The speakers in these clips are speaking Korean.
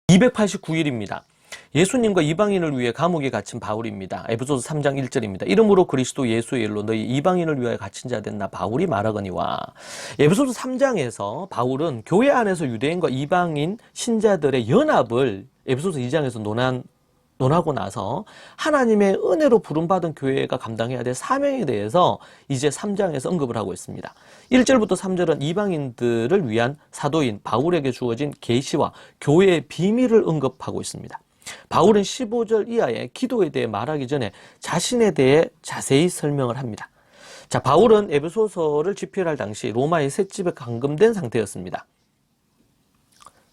289일입니다. 예수님과 이방인을 위해 감옥에 갇힌 바울입니다. 에베소서 3장 1절입니다. 이러므로 그리스도 예수의 일로 너희 이방인을 위하여 갇힌 자 된 나 바울이 말하거니와. 에베소서 3장에서 바울은 교회 안에서 유대인과 이방인 신자들의 연합을 에베소서 2장에서 논하고 나서 하나님의 은혜로 부름받은 교회가 감당해야 될 사명에 대해서 이제 3장에서 언급을 하고 있습니다. 1절부터 3절은 이방인들을 위한 사도인 바울에게 주어진 계시와 교회의 비밀을 언급하고 있습니다. 바울은 15절 이하의 기도에 대해 말하기 전에 자신에 대해 자세히 설명을 합니다. 자, 바울은 에베소서를 집필할 당시 로마의 셋집에 감금된 상태였습니다.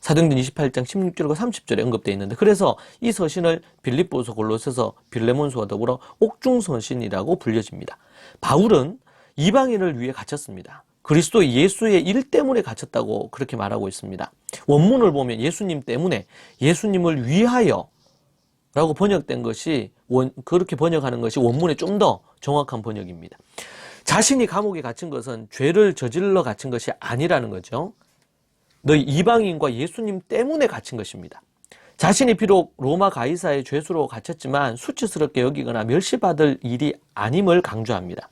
사도행전 28장 16절과 30절에 언급되어 있는데, 그래서 이 서신을 빌립보서, 골로새서, 빌레몬서와 더불어 옥중서신이라고 불려집니다. 바울은 이방인을 위해 갇혔습니다. 그리스도 예수의 일 때문에 갇혔다고 그렇게 말하고 있습니다. 원문을 보면 예수님 때문에, 예수님을 위하여 라고 번역된 것이, 그렇게 번역하는 것이 원문에 좀 더 정확한 번역입니다. 자신이 감옥에 갇힌 것은 죄를 저질러 갇힌 것이 아니라는 거죠. 너희 이방인과 예수님 때문에 갇힌 것입니다. 자신이 비록 로마 가이사의 죄수로 갇혔지만 수치스럽게 여기거나 멸시받을 일이 아님을 강조합니다.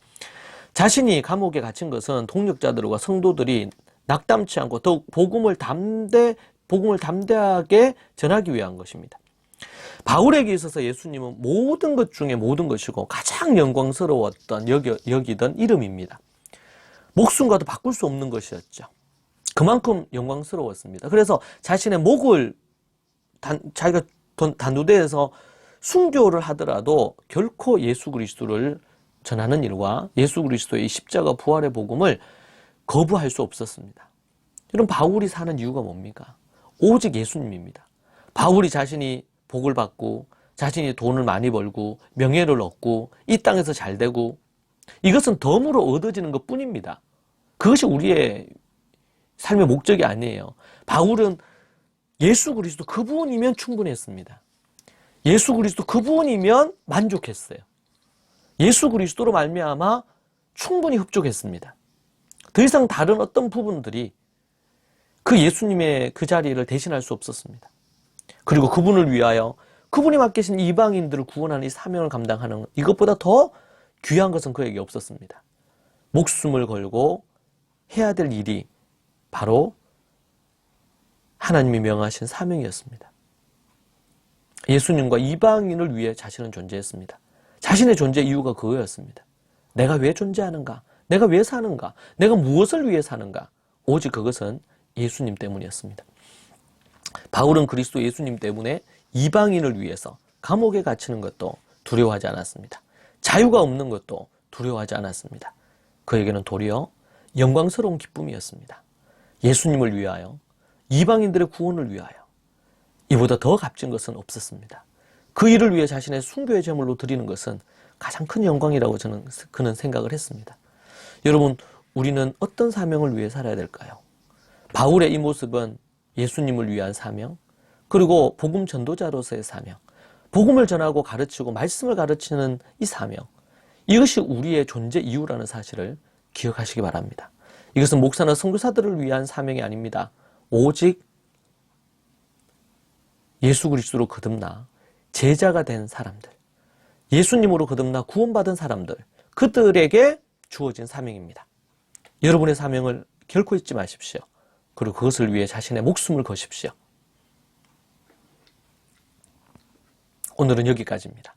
자신이 감옥에 갇힌 것은 동력자들과 성도들이 낙담치 않고 더욱 복음을 담대하게 전하기 위한 것입니다. 바울에게 있어서 예수님은 모든 것 중에 모든 것이고 가장 영광스러웠던 여기던 이름입니다. 목숨과도 바꿀 수 없는 것이었죠. 그만큼 영광스러웠습니다. 그래서 자신의 목을 자기가 단두대에서 순교를 하더라도 결코 예수 그리스도를 전하는 일과 예수 그리스도의 십자가 부활의 복음을 거부할 수 없었습니다. 이런 바울이 사는 이유가 뭡니까? 오직 예수님입니다. 바울이 자신이 복을 받고 자신이 돈을 많이 벌고 명예를 얻고 이 땅에서 잘 되고 이것은 덤으로 얻어지는 것 뿐입니다. 그것이 우리의 삶의 목적이 아니에요. 바울은 예수 그리스도 그분이면 충분했습니다. 예수 그리스도 그분이면 만족했어요. 예수 그리스도로 말미암아 충분히 흡족했습니다. 더 이상 다른 어떤 부분들이 그 예수님의 그 자리를 대신할 수 없었습니다. 그리고 그분을 위하여 그분이 맡기신 이방인들을 구원하는 이 사명을 감당하는 이것보다 더 귀한 것은 그에게 없었습니다. 목숨을 걸고 해야 될 일이 바로 하나님이 명하신 사명이었습니다. 예수님과 이방인을 위해 자신은 존재했습니다. 자신의 존재 이유가 그거였습니다. 내가 왜 존재하는가? 내가 왜 사는가? 내가 무엇을 위해 사는가? 오직 그것은 예수님 때문이었습니다. 바울은 그리스도 예수님 때문에 이방인을 위해서 감옥에 갇히는 것도 두려워하지 않았습니다. 자유가 없는 것도 두려워하지 않았습니다. 그에게는 도리어 영광스러운 기쁨이었습니다. 예수님을 위하여, 이방인들의 구원을 위하여 이보다 더 값진 것은 없었습니다. 그 일을 위해 자신의 순교의 제물로 드리는 것은 가장 큰 영광이라고 그는 생각을 했습니다. 여러분, 우리는 어떤 사명을 위해 살아야 될까요? 바울의 이 모습은 예수님을 위한 사명, 그리고 복음 전도자로서의 사명, 복음을 전하고 가르치고 말씀을 가르치는 이 사명, 이것이 우리의 존재 이유라는 사실을 기억하시기 바랍니다. 이것은 목사나 선교사들을 위한 사명이 아닙니다. 오직 예수 그리스도로 거듭나 제자가 된 사람들, 예수님으로 거듭나 구원받은 사람들, 그들에게 주어진 사명입니다. 여러분의 사명을 결코 잊지 마십시오. 그리고 그것을 위해 자신의 목숨을 거십시오. 오늘은 여기까지입니다.